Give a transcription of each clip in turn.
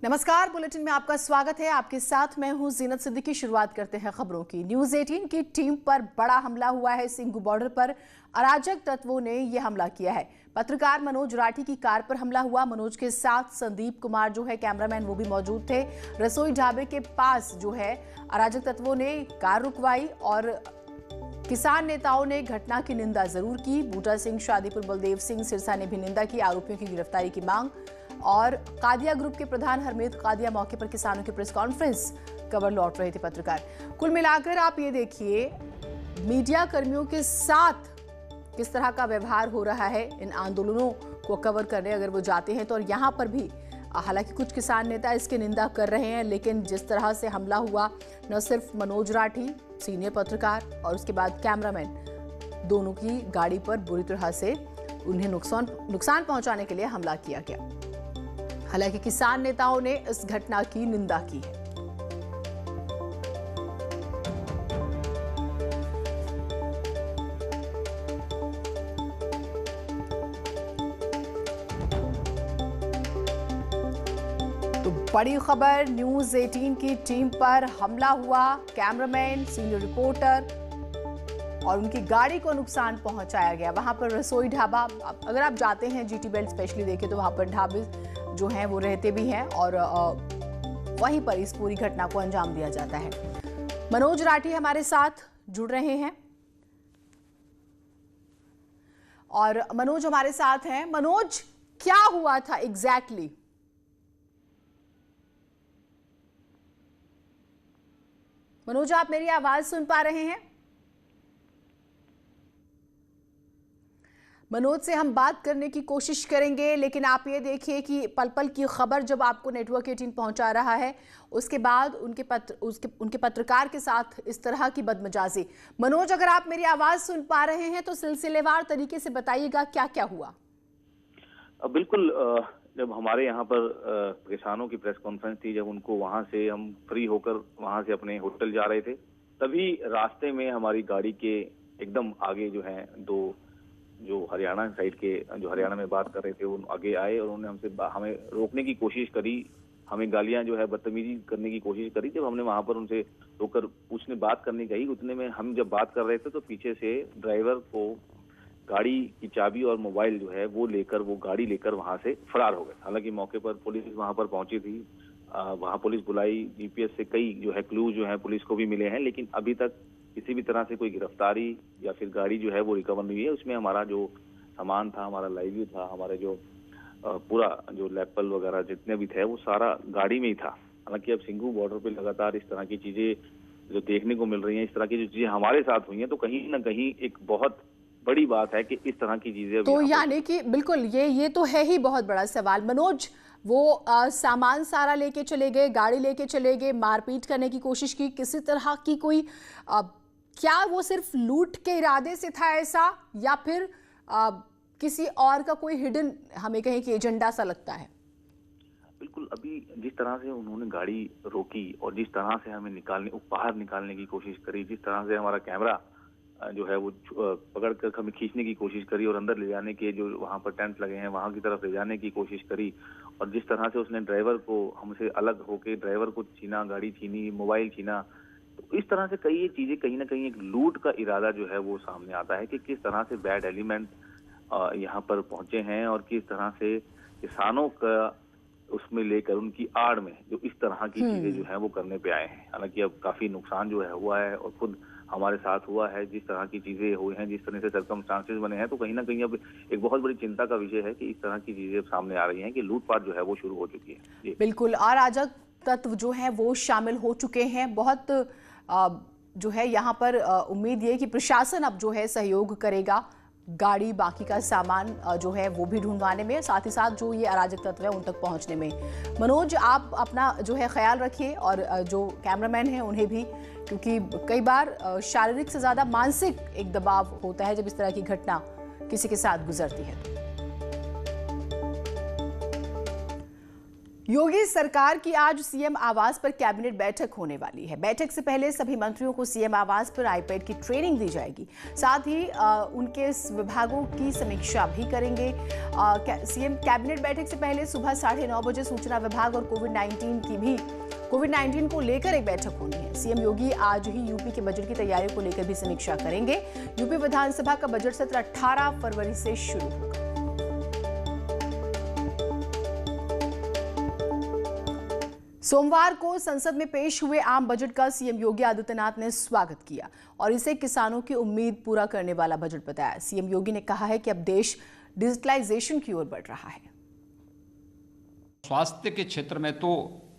नमस्कार, बुलेटिन में आपका स्वागत है। आपके साथ मैं हूं जीनत सिद्दीकी। शुरुआत करते हैं खबरों की। न्यूज़ 18 की टीम पर बड़ा हमला हुआ है। सिंघू बॉर्डर पर अराजक तत्वों ने यह हमला किया है। पत्रकार मनोज राठी की कार पर हमला हुआ। मनोज के साथ संदीप कुमार जो है कैमरामैन, वो भी मौजूद थे। रसोई ढाबे के पास जो है अराजक तत्वों ने कार रुकवाई और किसान नेताओं ने घटना की निंदा जरूर की। बूटा सिंह, शादीपुर बलदेव सिंह सिरसा ने भी निंदा की। आरोपियों की गिरफ्तारी की मांग। और कादिया ग्रुप के प्रधान हरमीत कादिया मौके पर किसानों की प्रेस कॉन्फ्रेंस कवर लौट रहे थे पत्रकार। कुल मिलाकर आप ये देखिए मीडिया कर्मियों के साथ किस तरह का व्यवहार हो रहा है इन आंदोलनों को कवर करने अगर वो जाते हैं तो। और यहाँ पर भी हालांकि कुछ किसान नेता इसकी निंदा कर रहे हैं, लेकिन जिस तरह से हमला हुआ, न सिर्फ मनोज राठी सीनियर पत्रकार और उसके बाद कैमरामैन, दोनों की गाड़ी पर बुरी तरह से उन्हें नुकसान पहुंचाने के लिए हमला किया गया। हालांकि किसान नेताओं ने इस घटना की निंदा की है। तो बड़ी खबर, न्यूज़ 18 की टीम पर हमला हुआ। कैमरामैन, सीनियर रिपोर्टर और उनकी गाड़ी को नुकसान पहुंचाया गया। वहां पर रसोई ढाबा, अगर आप जाते हैं जीटी बेल्ट स्पेशली देखें तो वहां पर ढाबे जो हैं वो रहते भी हैं और वहीं पर इस पूरी घटना को अंजाम दिया जाता है। मनोज राठी हमारे साथ जुड़ रहे हैं और मनोज हमारे साथ हैं। मनोज, क्या हुआ था एग्जैक्टली? मनोज, आप मेरी आवाज सुन पा रहे हैं? मनोज से हम बात करने की कोशिश करेंगे, लेकिन आप ये देखिए कि पल पल की खबर जब आपको नेटवर्क 18 पहुंचा रहा है, उसके बाद उनके पत्रकार के साथ इस तरह की बदमजाजी। मनोज, अगर आप मेरी आवाज सुन पा रहे हैं तो सिलसिलेवार तरीके से बताइएगा क्या क्या हुआ। बिल्कुल, जब हमारे यहाँ पर किसानों की प्रेस कॉन्फ्रेंस थी, जब उनको वहां से हम फ्री होकर वहां से अपने होटल जा रहे थे, तभी रास्ते में हमारी गाड़ी के एकदम आगे जो है दो जो हरियाणा साइड के जो हरियाणा में बात कर रहे थे वो आगे आए और उन्होंने हमें रोकने की कोशिश करी, हमें गालियां जो है बदतमीजी करने की कोशिश करी। जब हमने वहां पर उनसे रोककर पूछने बात करने गई, उतने में हम जब बात कर रहे थे तो पीछे से ड्राइवर को गाड़ी की चाबी और मोबाइल जो है वो गाड़ी लेकर वहां से फरार हो गए। हालांकि मौके पर पुलिस वहां पर पहुंची थी, वहां पुलिस बुलाई, जीपीएस से कई जो है क्लू जो है पुलिस को भी मिले हैं, लेकिन अभी तक किसी भी तरह से कोई गिरफ्तारी या फिर गाड़ी जो है वो रिकवर नहीं हुई है। उसमें हमारा जो सामान था, हमारा लाइव था, हमारे जो पूरा जो लैपल वगैरह जितने भी थे वो सारा गाड़ी में ही था। हालांकि अब सिंघू बॉर्डर पे लगातार इस तरह की चीजें जो देखने को मिल रही हैं, इस तरह की जो चीजें हमारे साथ हुई हैं, तो कहीं ना कहीं एक बहुत बड़ी बात है कि इस तरह की चीजें तो यानी कि बिल्कुल ये तो है ही बहुत बड़ा सवाल। मनोज, वो सामान सारा लेके चले गए, गाड़ी लेके चले गए, मारपीट करने की कोशिश की, किसी तरह की कोई क्या वो सिर्फ लूट के इरादे से था ऐसा, या फिर किसी और का कोई हिडन हमें कहीं कि एजेंडा सा लगता है? बिल्कुल, अभी जिस तरह से उन्होंने गाड़ी रोकी और जिस तरह से हमें बाहर निकालने की कोशिश करी, जिस तरह से हमारा कैमरा जो है वो पकड़ कर हमें खींचने की कोशिश करी और अंदर ले जाने के जो वहां पर टेंट लगे हैं वहां की तरफ ले जाने की कोशिश करी, और जिस तरह से उसने ड्राइवर को हमसे अलग होके ड्राइवर को छीना, गाड़ी छीनी, मोबाइल छीना, तो इस तरह से कई चीजें कहीं ना कहीं एक लूट का इरादा जो है वो सामने आता है कि किस तरह से बैड एलिमेंट यहाँ पर पहुंचे हैं और किस तरह से किसानों का उसमें लेकर उनकी आड़ में जो इस तरह की चीजें जो है वो करने पे आए हैं। हालांकि अब काफी नुकसान जो है हुआ है और खुद हमारे साथ हुआ है, जिस तरह की चीजें हुई हैं, जिस तरह से सर्कमस्टांसेस बने हैं, तो कहीं ना कहीं अब एक बहुत बड़ी चिंता का विषय है कि इस तरह की चीजें सामने आ रही हैं कि लूटपाट जो है वो शुरू हो चुकी है। बिल्कुल, अराजक तत्व जो है वो शामिल हो चुके हैं। बहुत जो है यहाँ पर उम्मीद ये कि प्रशासन अब जो है सहयोग करेगा, गाड़ी, बाकी का सामान जो है वो भी ढूंढवाने में, साथ ही साथ जो ये अराजक तत्व है उन तक पहुंचने में। मनोज, आप अपना जो है ख्याल रखिए और जो कैमरामैन हैं उन्हें भी, क्योंकि कई बार शारीरिक से ज़्यादा मानसिक एक दबाव होता है जब इस तरह की घटना किसी के साथ गुजरती है। योगी सरकार की आज सीएम आवास पर कैबिनेट बैठक होने वाली है। बैठक से पहले सभी मंत्रियों को सीएम आवास पर आईपैड की ट्रेनिंग दी जाएगी। साथ ही उनके विभागों की समीक्षा भी करेंगे। सीएम कैबिनेट बैठक से पहले सुबह 9:30 बजे सूचना विभाग और कोविड-19 को लेकर एक बैठक होनी है। सीएम योगी आज ही यूपी के बजट की तैयारियों को लेकर भी समीक्षा करेंगे। यूपी विधानसभा का बजट सत्र 18 फरवरी से शुरू होगा। सोमवार को संसद में पेश हुए आम बजट का सीएम योगी आदित्यनाथ ने स्वागत किया और इसे किसानों की उम्मीद पूरा करने वाला बजट बताया। सीएम योगी ने कहा है कि अब देश डिजिटलाइजेशन की ओर बढ़ रहा है। स्वास्थ्य के क्षेत्र में तो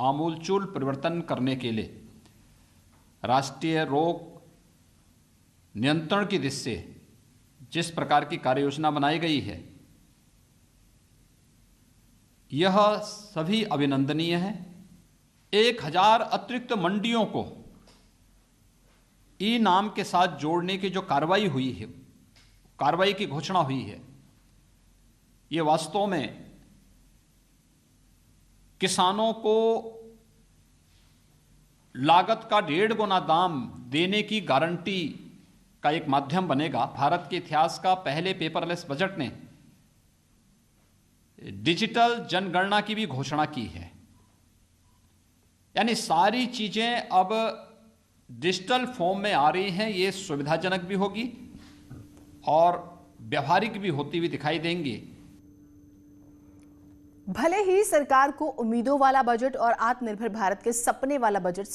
आमूलचूल परिवर्तन करने के लिए राष्ट्रीय रोग नियंत्रण की दृष्टि से जिस प्रकार की कार्य योजना बनाई गई है, यह सभी अभिनंदनीय है। 1000 अतिरिक्त मंडियों को ई नाम के साथ जोड़ने की जो कार्रवाई हुई है, कार्रवाई की घोषणा हुई है, ये वास्तव में किसानों को लागत का 1.5 गुना दाम देने की गारंटी का एक माध्यम बनेगा। भारत के इतिहास का पहले पेपरलेस बजट ने डिजिटल जनगणना की भी घोषणा की है। यानी सारी चीजें अब डिजिटल फॉर्म में आ रही हैं। ये सुविधाजनक भी होगी और व्यवहारिक भी होती हुई दिखाई देंगी। भले ही सरकार को उम्मीदों वाला बजट और आत्मनिर्भर भारत के सपने वाला बजट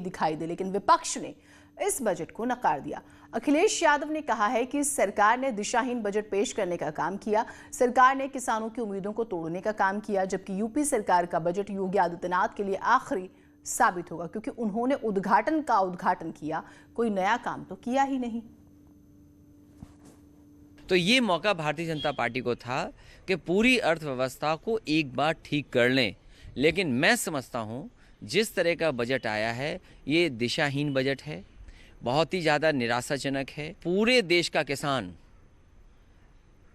दिखाई दे, लेकिन विपक्ष ने इस बजट को नकार दिया। अखिलेश यादव ने कहा है कि सरकार ने दिशाहीन बजट पेश करने का काम किया। सरकार ने किसानों की उम्मीदों को तोड़ने का काम किया, जबकि यूपी सरकार का बजट योगी आदित्यनाथ के लिए आखिरी साबित होगा, क्योंकि उन्होंने उद्घाटन किया, कोई नया काम तो किया ही नहीं। तो ये मौका भारतीय जनता पार्टी को था कि पूरी अर्थव्यवस्था को एक बार ठीक कर लें, लेकिन मैं समझता हूँ जिस तरह का बजट आया है ये दिशाहीन बजट है, बहुत ही ज़्यादा निराशाजनक है। पूरे देश का किसान,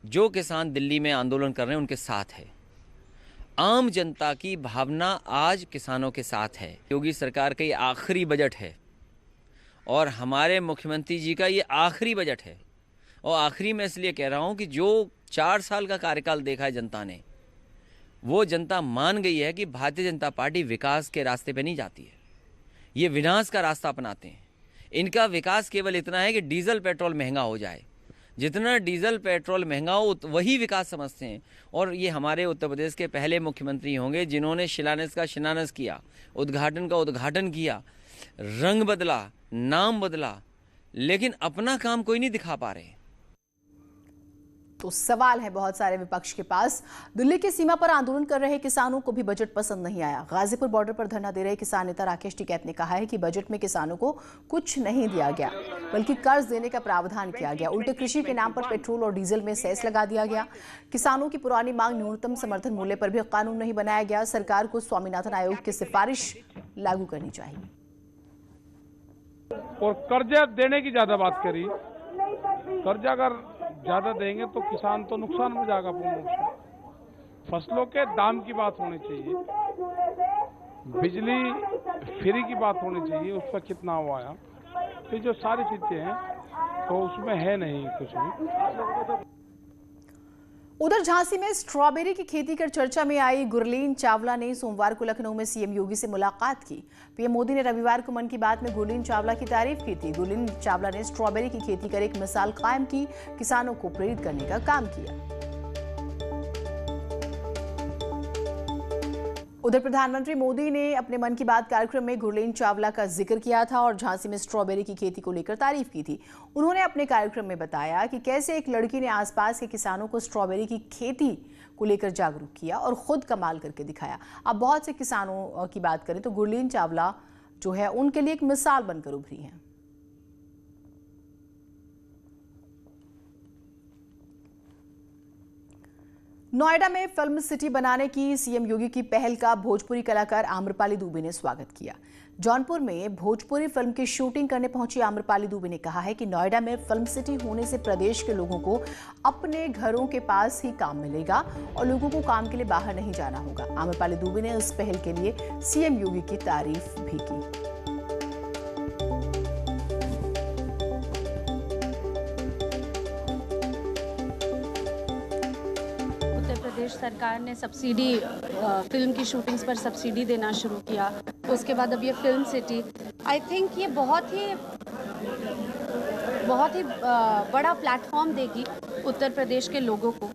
जो किसान दिल्ली में आंदोलन कर रहे हैं उनके साथ है। आम जनता की भावना आज किसानों के साथ है। योगी सरकार का ये आखिरी बजट है और हमारे मुख्यमंत्री जी का ये आखिरी बजट है। और आखिरी मैं इसलिए कह रहा हूँ कि जो 4 साल का कार्यकाल देखा है जनता ने, वो जनता मान गई है कि भारतीय जनता पार्टी विकास के रास्ते पे नहीं जाती है, ये विनाश का रास्ता अपनाते हैं। इनका विकास केवल इतना है कि डीजल पेट्रोल महंगा हो जाए। जितना डीजल पेट्रोल महंगा हो वही विकास समझते हैं। और ये हमारे उत्तर प्रदेश के पहले मुख्यमंत्री होंगे जिन्होंने शिलान्यास का शिलान्यास किया, उद्घाटन का उद्घाटन किया, रंग बदला, नाम बदला, लेकिन अपना काम कोई नहीं दिखा पा रहे। तो सवाल है बहुत सारे विपक्ष के पास। दिल्ली की सीमा पर आंदोलन कर रहे किसानों को भी बजट पसंद नहीं आया। गाजीपुर बॉर्डर पर धरना दे रहे किसान नेता राकेश टिकैत ने कहा है कि बजट में किसानों को कुछ नहीं दिया गया, बल्कि कर्ज देने का प्रावधान किया गया। उल्टे कृषि के नाम पर पेट्रोल और डीजल में सेस लगा दिया गया। किसानों की पुरानी मांग न्यूनतम समर्थन मूल्य पर भी कानून नहीं बनाया गया। सरकार को स्वामीनाथन आयोग की सिफारिश लागू करनी चाहिए। और कर्जा देने की ज्यादा बात करी। कर्जा अगर ज्यादा देंगे तो किसान तो नुकसान में जाएगा। फसलों के दाम की बात होनी चाहिए, बिजली फ्री की बात होनी चाहिए, उसका कितना हुआ है, ये जो सारी चीजें हैं तो उसमें है नहीं कुछ भी। उधर झांसी में स्ट्रॉबेरी की खेती कर चर्चा में आई गुरलीन चावला ने सोमवार को लखनऊ में सीएम योगी से मुलाकात की। पीएम मोदी ने रविवार को मन की बात में गुरलीन चावला की तारीफ की थी। गुरलीन चावला ने स्ट्रॉबेरी की खेती कर एक मिसाल कायम की, किसानों को प्रेरित करने का काम किया। उधर प्रधानमंत्री मोदी ने अपने मन की बात कार्यक्रम में गुरलीन चावला का जिक्र किया था और झांसी में स्ट्रॉबेरी की खेती को लेकर तारीफ की थी। उन्होंने अपने कार्यक्रम में बताया कि कैसे एक लड़की ने आसपास के किसानों को स्ट्रॉबेरी की खेती को लेकर जागरूक किया और खुद कमाल करके दिखाया। अब बहुत से किसानों की बात करें तो गुरलीन चावला जो है उनके लिए एक मिसाल बनकर उभरी है। नोएडा में फिल्म सिटी बनाने की सीएम योगी की पहल का भोजपुरी कलाकार आम्रपाली दुबे ने स्वागत किया। जौनपुर में भोजपुरी फिल्म की शूटिंग करने पहुंची आम्रपाली दुबे ने कहा है कि नोएडा में फिल्म सिटी होने से प्रदेश के लोगों को अपने घरों के पास ही काम मिलेगा और लोगों को काम के लिए बाहर नहीं जाना होगा। आम्रपाली दुबे ने इस पहल के लिए सीएम योगी की तारीफ भी की। प्रदेश सरकार ने सब्सिडी फिल्म की शूटिंग्स पर सब्सिडी देना शुरू किया। उसके बाद अब ये फिल्म सिटी, आई थिंक ये बहुत ही बड़ा प्लेटफॉर्म देगी उत्तर प्रदेश के लोगों को,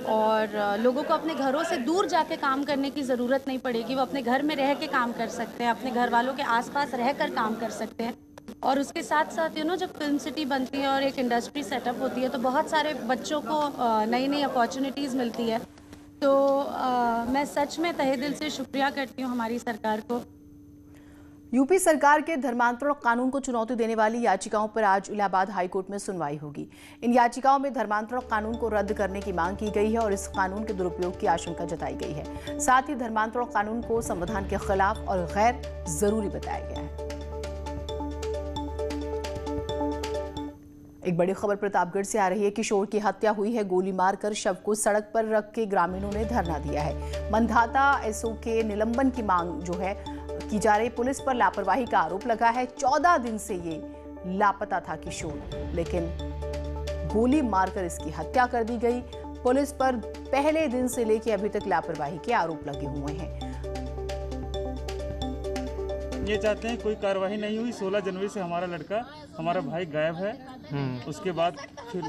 और लोगों को अपने घरों से दूर जाके काम करने की ज़रूरत नहीं पड़ेगी। वो अपने घर में रह के काम कर सकते हैं, अपने घर वालों के आसपास रहकर काम कर सकते हैं। और उसके साथ साथ जब फिल्म सिटी बनती है और एक इंडस्ट्री सेटअप होती है तो बहुत सारे बच्चों को नई नई अपॉर्चुनिटीज़ मिलती है। तो मैं सच में तहे दिल से शुक्रिया करती हूँ हमारी सरकार को। यूपी सरकार के धर्मांतरण कानून को चुनौती देने वाली याचिकाओं पर आज इलाहाबाद हाईकोर्ट में सुनवाई होगी। इन याचिकाओं में धर्मांतरण कानून को रद्द करने की मांग की गई है और इस कानून के दुरुपयोग की आशंका जताई गई है। साथ ही धर्मांतरण कानून को संविधान के खिलाफ और गैर जरूरी बताया गया है। एक बड़ी खबर प्रतापगढ़ से आ रही है। किशोर की हत्या हुई है, गोली मारकर शव को सड़क पर रख के ग्रामीणों ने धरना दिया है। मंधाता एसओ के निलंबन की मांग की जा रही। पुलिस पर लापरवाही का आरोप लगा है। 14 दिन से ये लापता था किशोर, लेकिन गोली मारकर इसकी हत्या कर दी गई। पुलिस पर पहले दिन से लेकर अभी तक लापरवाही के आरोप लगे हुए हैं। ये चाहते हैं कोई कार्रवाई नहीं हुई। 16 जनवरी से हमारा लड़का, हमारा भाई गायब है। उसके बाद फिर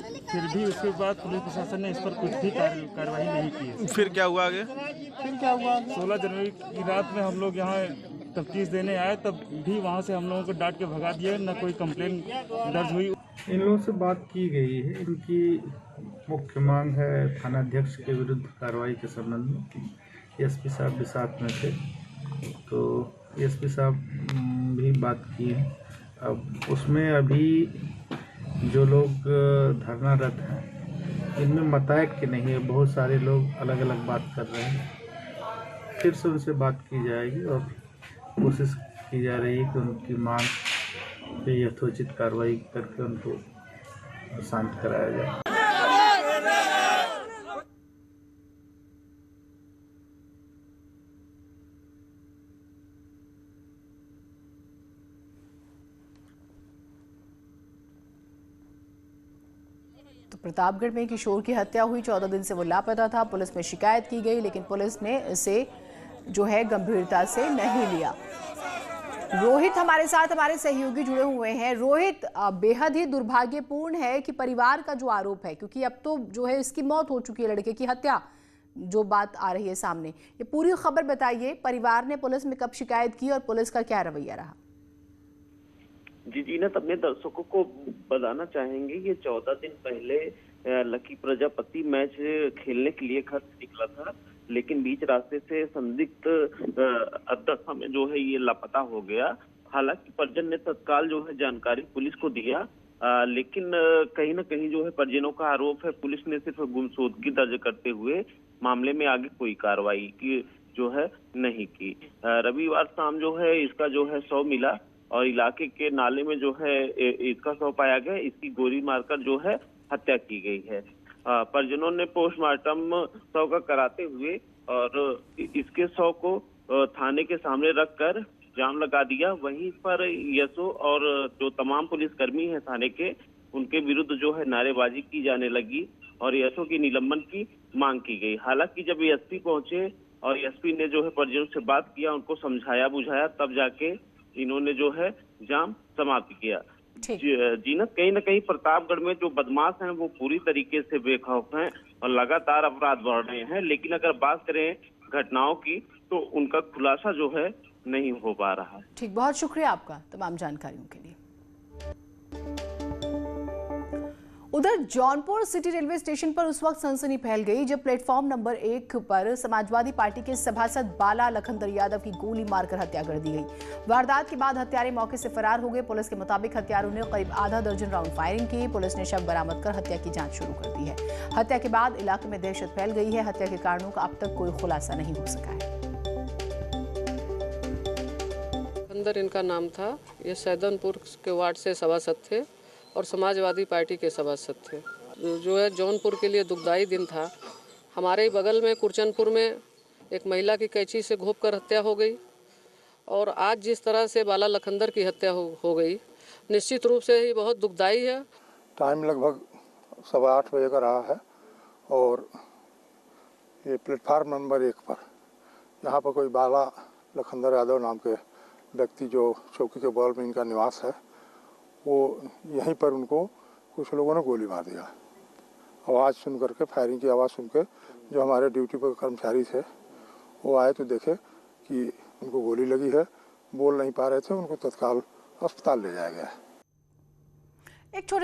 भी उसके बाद पुलिस प्रशासन ने इस पर कुछ भी कार्रवाई नहीं की। फिर क्या हुआ आगे? 16 जनवरी की रात में हम लोग यहाँ तफ्तीश देने आए, तब भी वहाँ से हम लोगों को डांट के भगा दिया। न कोई कंप्लेन दर्ज हुई। इन लोगों से बात की गई है। इनकी मुख्य मांग है थानाध्यक्ष के विरुद्ध कार्रवाई के संबंध में। एसपी साहब भी साथ में थे, तो एसपी साहब भी बात की है। अब उसमें अभी जो लोग धरनारत हैं इनमें मतायक के नहीं है, बहुत सारे लोग अलग अलग बात कर रहे हैं। फिर से उनसे बात की जाएगी और कोशिश की जा रही है कि उनकी मांग पे यथोचित कार्रवाई करके उनको शांत कराया जाए। तो प्रतापगढ़ में किशोर की हत्या हुई, 14 दिन से वो लापता था। पुलिस में शिकायत की गई, लेकिन पुलिस ने इसे गंभीरता से नहीं लिया। रोहित हमारे साथ, हमारे सहयोगी जुड़े हुए हैं। रोहित, बेहद ही दुर्भाग्यपूर्ण है कि परिवार का जो आरोप है, क्योंकि अब तो इसकी मौत हो चुकी है, लड़के की हत्या जो बात आ रही है सामने, ये पूरी खबर बताइए। परिवार ने पुलिस में कब शिकायत की और पुलिस का क्या रवैया रहा? जी जीनत, अपने दर्शकों को बताना चाहेंगे ये 14 दिन पहले लकी प्रजापति मैच खेलने के लिए घर से निकला था, लेकिन बीच रास्ते से संदिग्ध अवस्था में ये लापता हो गया। हालांकि परिजन ने तत्काल जानकारी पुलिस को दिया, लेकिन कहीं ना कहीं परिजनों का आरोप है पुलिस ने सिर्फ गुमशुदगी दर्ज करते हुए मामले में आगे कोई कार्रवाई की नहीं की। रविवार शाम इसका शव मिला और इलाके के नाले में इसका शव पाया गया। इसकी गोली मारकर हत्या की गई है। परिजनों ने पोस्टमार्टम शव का कराते हुए और इसके शव को थाने के सामने रखकर जाम लगा दिया। वहीं पर यशो और जो तमाम पुलिसकर्मी हैं थाने के, उनके विरुद्ध नारेबाजी की जाने लगी और यशो की निलंबन की मांग की गई। हालांकि जब एसपी पहुंचे और एसपी ने परिजनों से बात किया, उनको समझाया बुझाया, तब जाके इन्होंने जाम समाप्त किया। जीनत, कहीं न कहीं प्रतापगढ़ में जो बदमाश हैं वो पूरी तरीके से बेखौफ हैं और लगातार अपराध बढ़ रहे हैं, लेकिन अगर बात करें घटनाओं की तो उनका खुलासा नहीं हो पा रहा है। ठीक, बहुत शुक्रिया आपका तमाम जानकारियों के लिए। उधर जौनपुर सिटी रेलवे स्टेशन पर उस वक्त सनसनी फैल गई जब प्लेटफॉर्म नंबर 1 पर समाजवादी पार्टी के सभासद बाला लखनदर यादव की गोली मारकर हत्या कर दी गई। वारदात के बाद हत्यारे मौके से फरार हो गए। पुलिस के मुताबिक हत्यारों ने करीब आधा दर्जन राउंड फायरिंग की। पुलिस ने शव बरामद कर हत्या की जांच शुरू कर दी है। हत्या के बाद इलाके में दहशत फैल गई है। हत्या के कारणों का अब तक कोई खुलासा नहीं हो सका है। अंदर इनका नाम था, ये सैदनपुर के वार्ड से सभासद थे और समाजवादी पार्टी के सभासद थे। जो है जौनपुर के लिए दुखदाई दिन था। हमारे ही बगल में कुरचनपुर में एक महिला की कैंची से घोंप कर हत्या हो गई और आज जिस तरह से बाला लखनदर की हत्या हो गई, निश्चित रूप से ही बहुत दुखदाई है। टाइम लगभग 8:15 बजे का रहा है और ये प्लेटफार्म नंबर 1 पर यहाँ पर कोई बाला लखनदर यादव नाम के व्यक्ति जो चौकी के बगल में इनका निवास है, वो यहीं पर उनको कुछ लोगों ने गोली मार दिया। आवाज़ सुन करके, फायरिंग की आवाज़ सुन के जो हमारे ड्यूटी पर कर्मचारी थे वो आए तो देखे कि उनको गोली लगी है, बोल नहीं पा रहे थे, उनको तत्काल अस्पताल ले जाया गया।